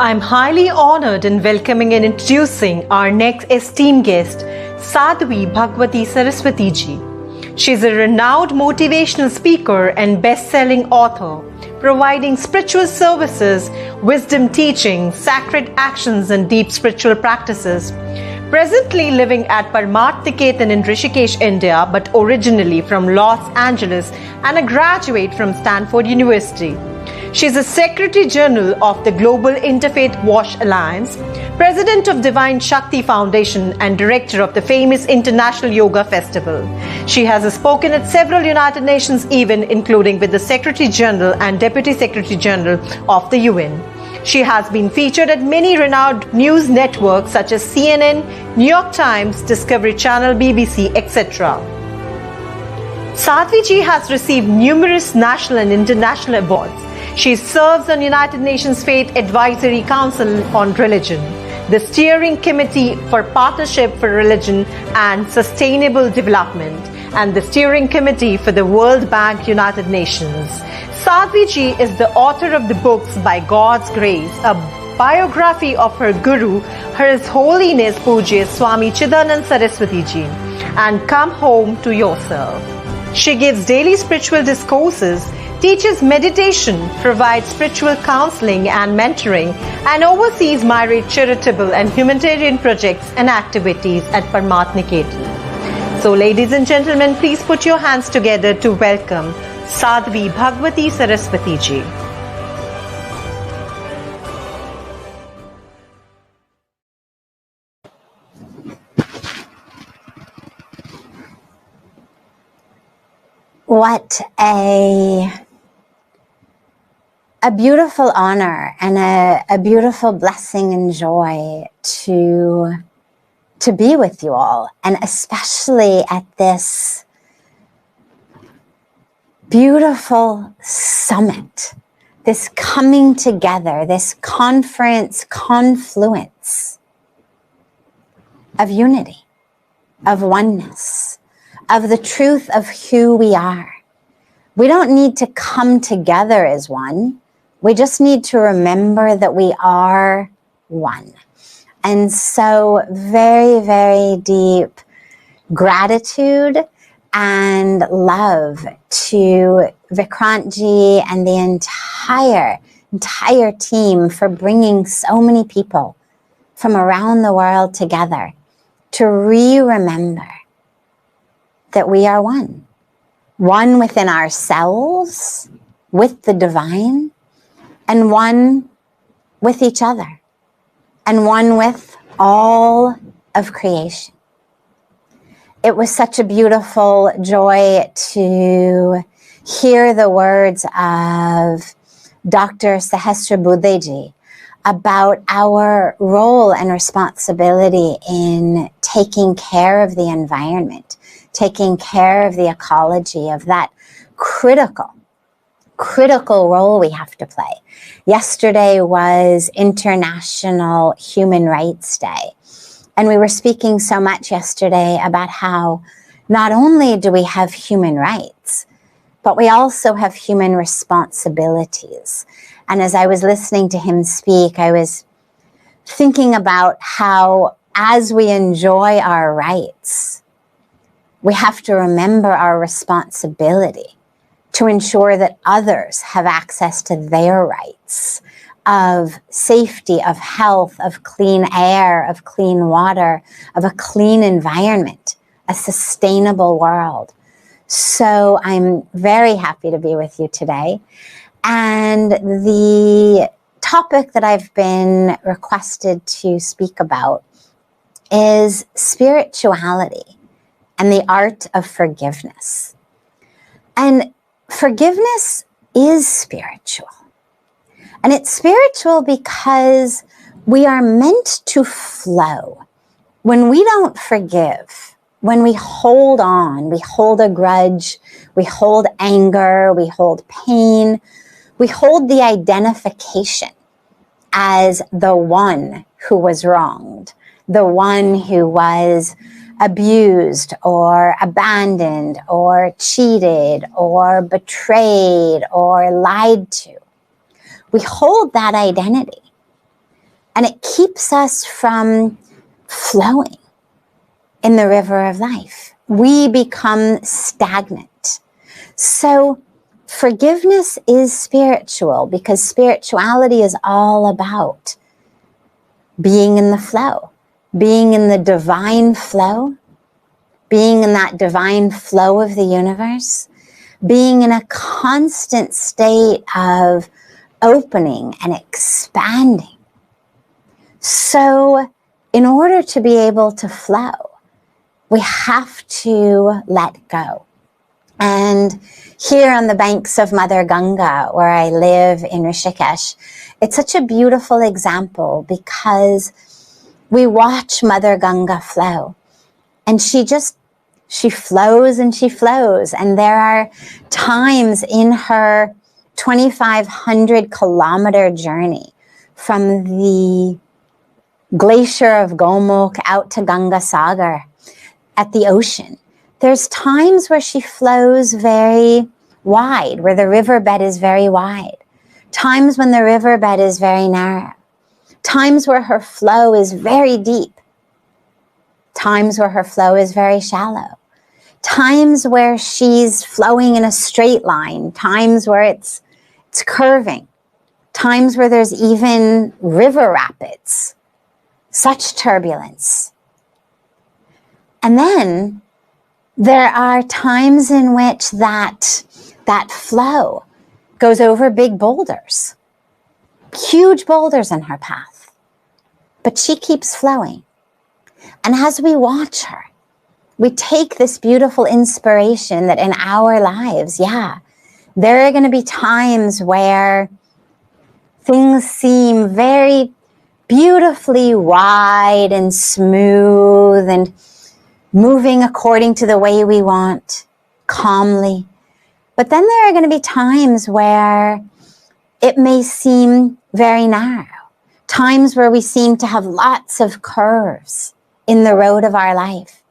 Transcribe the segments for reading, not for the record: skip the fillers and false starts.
I'm highly honored in welcoming and introducing our next esteemed guest, Sadhvi Bhagawati Saraswati ji. She's a renowned motivational speaker and best-selling author, providing spiritual services, wisdom teaching, sacred actions, and deep spiritual practices. Presently living at Paramatniketan in Rishikesh, India, but originally from Los Angeles and a graduate from Stanford University. She is a Secretary General of the Global Interfaith Wash Alliance, President of Divine Shakti Foundation, and Director of the famous International Yoga Festival. She has spoken at several United Nations events, including with the Secretary General and Deputy Secretary General of the UN. She has been featured at many renowned news networks such as CNN, New York Times, Discovery Channel, BBC, etc. Sadhvi ji has received numerous national and international awards. She serves on United Nations Faith Advisory Council on Religion, the Steering Committee for Partnership for Religion and Sustainable Development, and the Steering Committee for the World Bank United Nations. Sadhvi ji is the author of the books By God's Grace, a biography of her Guru, His Holiness Pujya Swami Chidanand Saraswati ji, and Come Home to Yourself. She gives daily spiritual discourses, teaches meditation, provides spiritual counseling and mentoring, and oversees myriad charitable and humanitarian projects and activities at Paramatniketan. So, ladies and gentlemen, please put your hands together to welcome Sadhvi Bhagawati Saraswati ji. What a beautiful honor and a beautiful blessing and joy to be with you all, and especially at this beautiful summit, this coming together, this confluence of unity, of oneness, of the truth of who we are. We don't need to come together as one. We just need to remember that we are one. And so very, very deep gratitude and love to Vikrantji and the entire team for bringing so many people from around the world together to remember that we are one. One within ourselves, with the divine, and one with each other, and one with all of creation. It was such a beautiful joy to hear the words of Dr. Sahasra Buddheji about our role and responsibility in taking care of the environment, taking care of the ecology, of that critical role we have to play. Yesterday was International Human Rights Day. And we were speaking so much yesterday about how not only do we have human rights, but we also have human responsibilities. And as I was listening to him speak, I was thinking about how as we enjoy our rights, we have to remember our responsibility to ensure that others have access to their rights of safety, of health, of clean air, of clean water, of a clean environment, a sustainable world. So I'm very happy to be with you today. And the topic that I've been requested to speak about is spirituality and the art of forgiveness. And forgiveness is spiritual. And it's spiritual because we are meant to flow. When we don't forgive, when we hold on, we hold a grudge, we hold anger, we hold pain, we hold the identification as the one who was wronged, the one who was abused or abandoned or cheated or betrayed or lied to. We hold that identity. And it keeps us from flowing in the river of life. We become stagnant. So forgiveness is spiritual, because spirituality is all about being in the flow, being in the divine flow, being in that divine flow of the universe, being in a constant state of opening and expanding. So in order to be able to flow, we have to let go. And here on the banks of Mother Ganga, where I live in Rishikesh, it's such a beautiful example, because we watch Mother Ganga flow, and she flows and she flows. And there are times in her 2,500 kilometer journey from the glacier of Gomukh out to Ganga Sagar at the ocean, there's times where she flows very wide, where the riverbed is very wide. Times when the riverbed is very narrow. Times where her flow is very deep. Times where her flow is very shallow. Times where she's flowing in a straight line. Times where it's curving. Times where there's even river rapids. Such turbulence. And then there are times in which that flow goes over big boulders, huge boulders in her path, but she keeps flowing. And as we watch her, we take this beautiful inspiration that in our lives, there are going to be times where things seem very beautifully wide and smooth and moving according to the way we want, calmly. But then there are going to be times where it may seem very narrow, times where we seem to have lots of curves in the road of our life,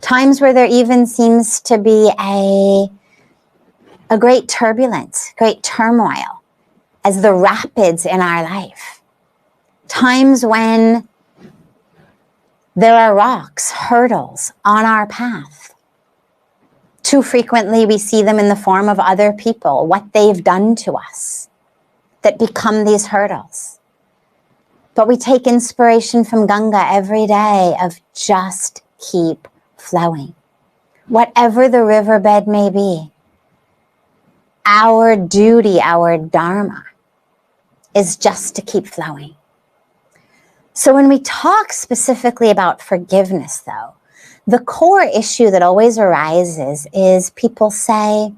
times where there even seems to be a great turbulence, great turmoil as the rapids in our life, times when there are rocks, hurdles on our path. Too frequently we see them in the form of other people, what they've done to us, that become these hurdles. But we take inspiration from Ganga every day of just keep flowing. Whatever the riverbed may be, our duty, our dharma, is just to keep flowing. So when we talk specifically about forgiveness, though, the core issue that always arises is people say,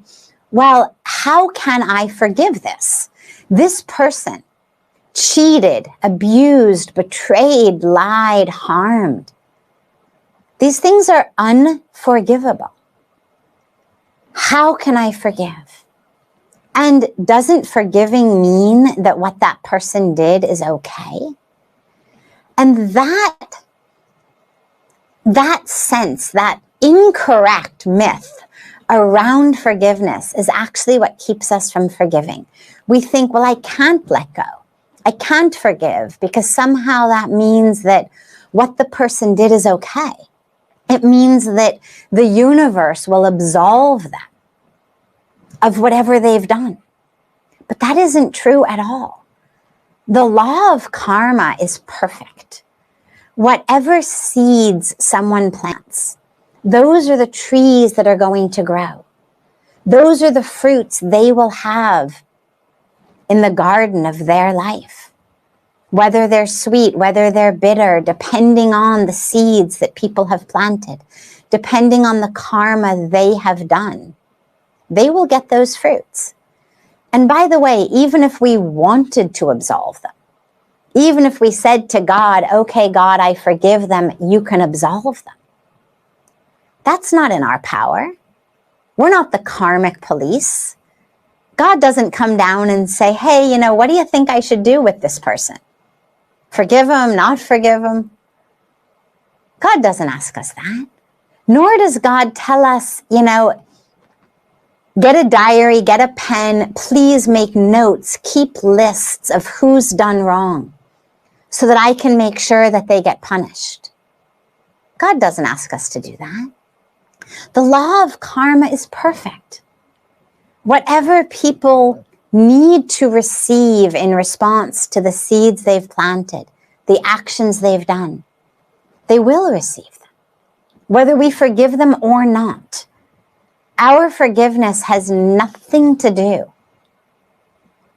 well, how can I forgive this? This person cheated, abused, betrayed, lied, harmed. These things are unforgivable. How can I forgive? And doesn't forgiving mean that what that person did is okay? And that sense, that incorrect myth around forgiveness is actually what keeps us from forgiving. We think, well, I can't let go. I can't forgive because somehow that means that what the person did is okay. It means that the universe will absolve them of whatever they've done. But that isn't true at all. The law of karma is perfect. Whatever seeds someone plants, those are the trees that are going to grow. Those are the fruits they will have in the garden of their life. Whether they're sweet, whether they're bitter, depending on the seeds that people have planted, depending on the karma they have done, they will get those fruits. And by the way, even if we wanted to absolve them, even if we said to God, okay, God, I forgive them, you can absolve them. That's not in our power. We're not the karmic police. God doesn't come down and say, hey, what do you think I should do with this person? Forgive him, not forgive him? God doesn't ask us that. Nor does God tell us, get a diary, get a pen, please make notes, keep lists of who's done wrong, so that I can make sure that they get punished. God doesn't ask us to do that. The law of karma is perfect. Whatever people need to receive in response to the seeds they've planted, the actions they've done, they will receive them, whether we forgive them or not. Our forgiveness has nothing to do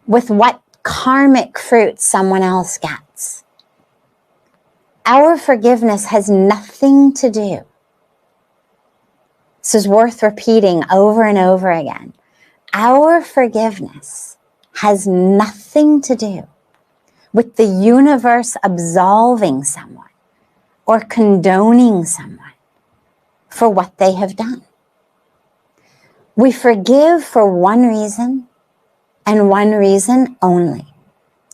with what karmic fruit someone else gets. Our forgiveness has nothing to do. This is worth repeating over and over again. Our forgiveness has nothing to do with the universe absolving someone or condoning someone for what they have done. We forgive for one reason and one reason only,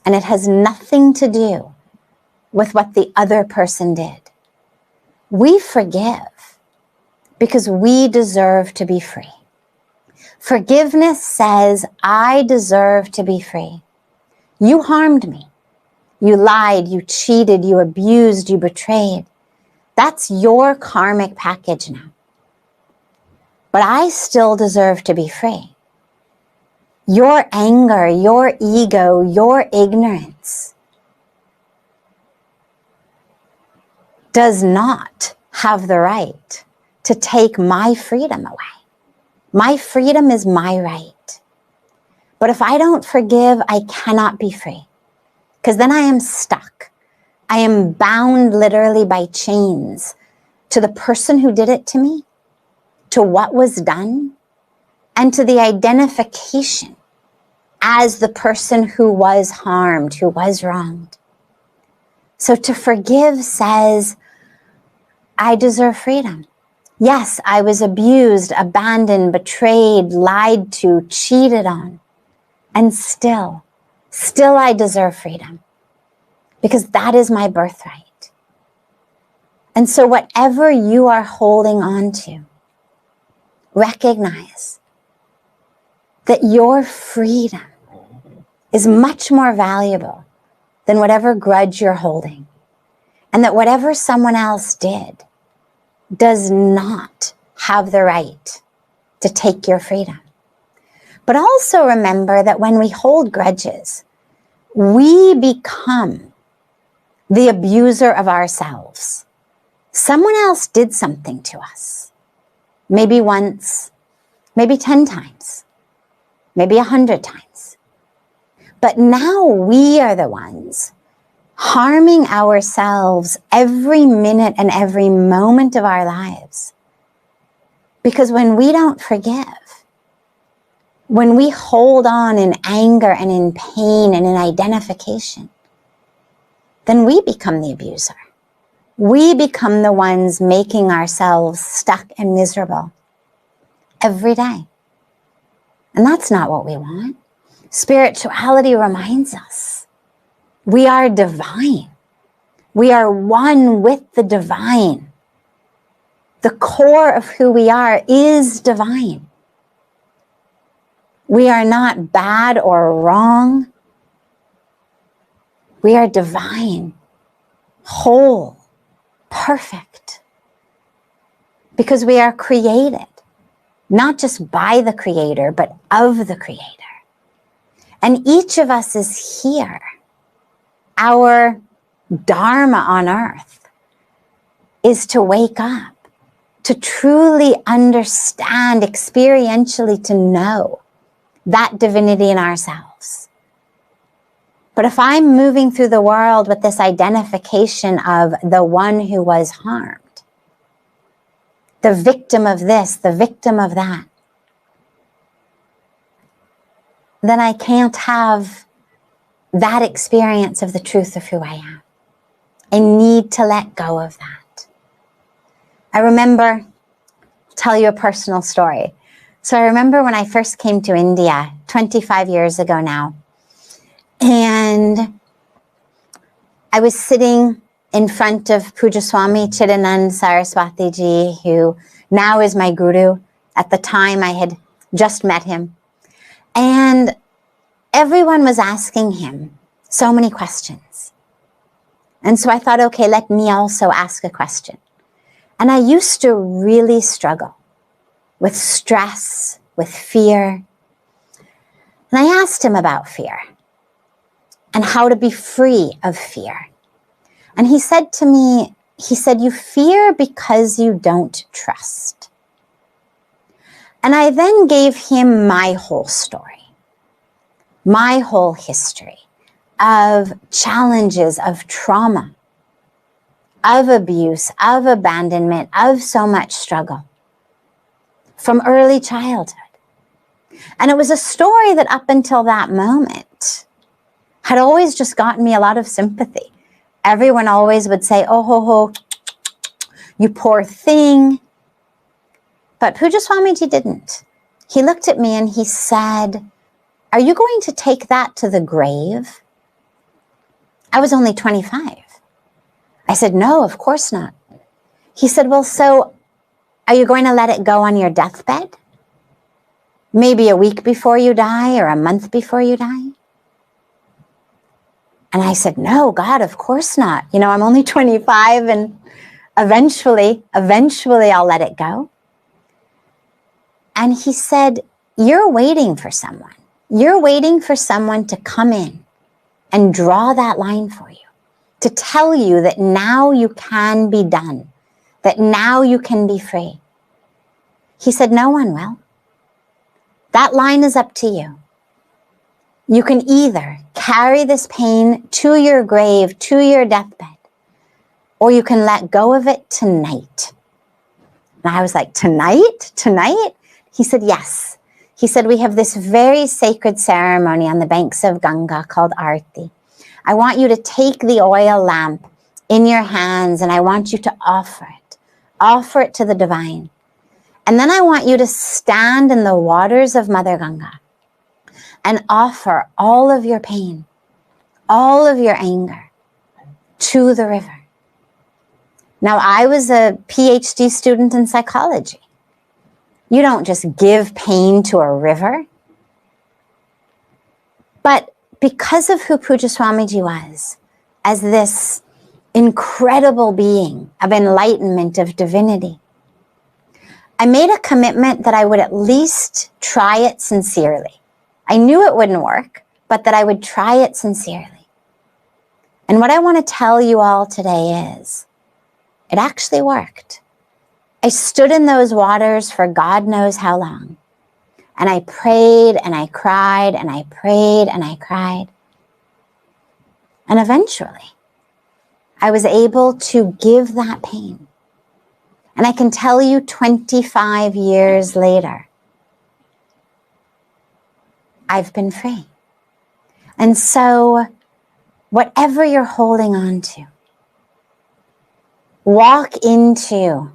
and it has nothing to do with what the other person did. We forgive because we deserve to be free. Forgiveness says, I deserve to be free. You harmed me. You lied, you cheated, you abused, you betrayed. That's your karmic package now. But I still deserve to be free. Your anger, your ego, your ignorance does not have the right to take my freedom away. My freedom is my right. But if I don't forgive, I cannot be free. Because then I am stuck. I am bound literally by chains to the person who did it to me, to what was done, and to the identification as the person who was harmed, who was wronged. So to forgive says, I deserve freedom. Yes, I was abused, abandoned, betrayed, lied to, cheated on. And still I deserve freedom. Because that is my birthright. And so whatever you are holding on to, recognize that your freedom is much more valuable than whatever grudge you're holding. And that whatever someone else did does not have the right to take your freedom. But also remember that when we hold grudges, we become the abuser of ourselves. Someone else did something to us. Maybe once, maybe 10 times, maybe 100 times. But now we are the ones harming ourselves every minute and every moment of our lives. Because when we don't forgive, when we hold on in anger and in pain and in identification, then we become the abuser. We become the ones making ourselves stuck and miserable every day. And that's not what we want. Spirituality reminds us we are divine. We are one with the divine. The core of who we are is divine. We are not bad or wrong. We are divine, whole, perfect. Because we are created, not just by the Creator, but of the Creator. And each of us is here. Our dharma on earth is to wake up, to truly understand, experientially to know that divinity in ourselves. But if I'm moving through the world with this identification of the one who was harmed, the victim of this, the victim of that, then I can't have that experience of the truth of who I am. I need to let go of that. I remember, I'll tell you a personal story. So I remember when I first came to India, 25 years ago now, and I was sitting in front of Puja Swami Chidanand Saraswati ji, who now is my guru. At the time I had just met him. And everyone was asking him so many questions. And so I thought, okay, let me also ask a question. And I used to really struggle with stress, with fear. And I asked him about fear and how to be free of fear. And he said to me, you fear because you don't trust. And I then gave him my whole story, my whole history of challenges, of trauma, of abuse, of abandonment, of so much struggle from early childhood. And it was a story that up until that moment had always just gotten me a lot of sympathy. Everyone always would say, oh, ho, ho, you poor thing. But Puja Swamiji didn't. He looked at me and he said, are you going to take that to the grave? I was only 25. I said, no, of course not. He said, well, so are you going to let it go on your deathbed? Maybe a week before you die or a month before you die? And I said, no, God, of course not. You know, I'm only 25 and eventually I'll let it go. And he said, you're waiting for someone. You're waiting for someone to come in and draw that line for you, to tell you that now you can be done, that now you can be free. He said, no one will. That line is up to you. You can either carry this pain to your grave, to your deathbed, or you can let go of it tonight. And I was like, tonight? Tonight? He said, yes. He said, we have this very sacred ceremony on the banks of Ganga called Aarti. I want you to take the oil lamp in your hands and I want you to offer it to the divine. And then I want you to stand in the waters of Mother Ganga and offer all of your pain, all of your anger to the river. Now, I was a PhD student in psychology. You don't just give pain to a river. But because of who Puja Swamiji was, as this incredible being of enlightenment, of divinity, I made a commitment that I would at least try it sincerely. I knew it wouldn't work, but that I would try it sincerely. And what I want to tell you all today is, it actually worked. I stood in those waters for God knows how long. And I prayed and I cried and I prayed and I cried. And eventually, I was able to give that pain. And I can tell you 25 years later, I've been free. And so, whatever you're holding on to, walk into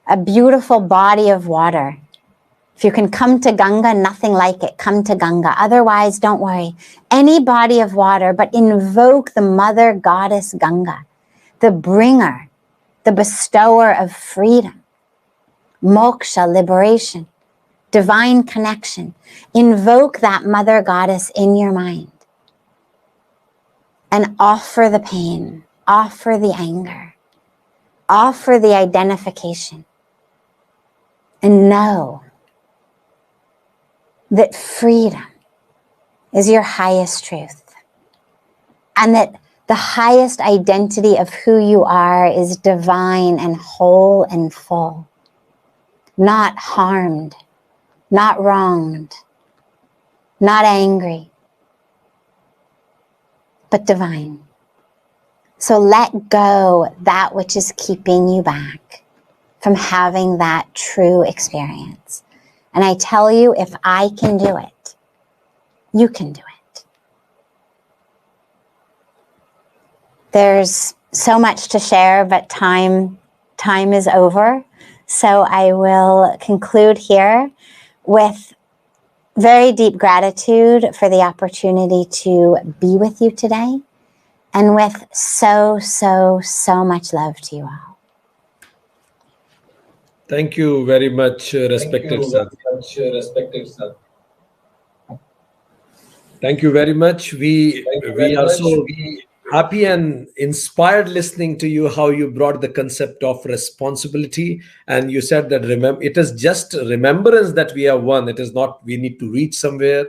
a beautiful body of water. If you can come to Ganga, nothing like it, come to Ganga. Otherwise, don't worry. Any body of water, but invoke the mother goddess Ganga, the bringer, the bestower of freedom, moksha, liberation, divine connection. Invoke that mother goddess in your mind and offer the pain, offer the anger, offer the identification. And know that freedom is your highest truth. And that the highest identity of who you are is divine and whole and full. Not harmed, not wronged, not angry, but divine. So let go that which is keeping you back from having that true experience. And I tell you, if I can do it, you can do it. There's so much to share, but time is over. So I will conclude here with very deep gratitude for the opportunity to be with you today, and with so much love to you all. Thank you very much, respected Sadhvi. Thank you very much. We are so happy and inspired listening to you, how you brought the concept of responsibility. And you said that it is just remembrance that we are one. It is not we need to reach somewhere.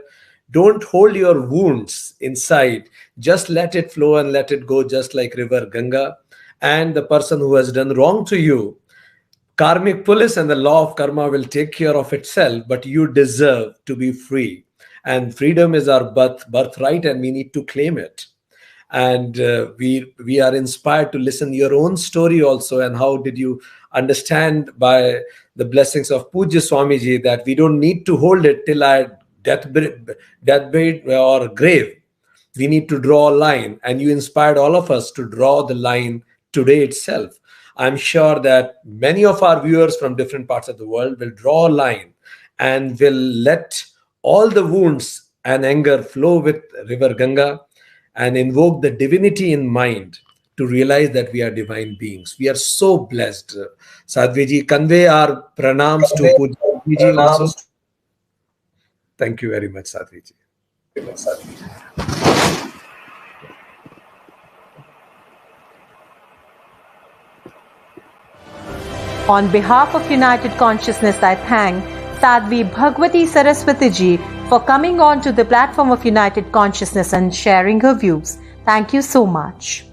Don't hold your wounds inside. Just let it flow and let it go, just like river Ganga. And the person who has done wrong to you, karmic police and the law of karma will take care of itself, but you deserve to be free. And freedom is our birthright, and we need to claim it. And we are inspired to listen your own story also, and how did you understand by the blessings of Pujya Swamiji that we don't need to hold it till our deathbed or grave. We need to draw a line, and you inspired all of us to draw the line today itself. I'm sure that many of our viewers from different parts of the world will draw a line and will let all the wounds and anger flow with river Ganga and invoke the divinity in mind to realize that we are divine beings. We are so blessed. Sadhvi ji, convey our pranams to Pujya ji also. Thank you very much, Sadhvi ji. On behalf of United Consciousness, I thank Sadhvi Bhagawati Saraswati ji for coming on to the platform of United Consciousness and sharing her views. Thank you so much.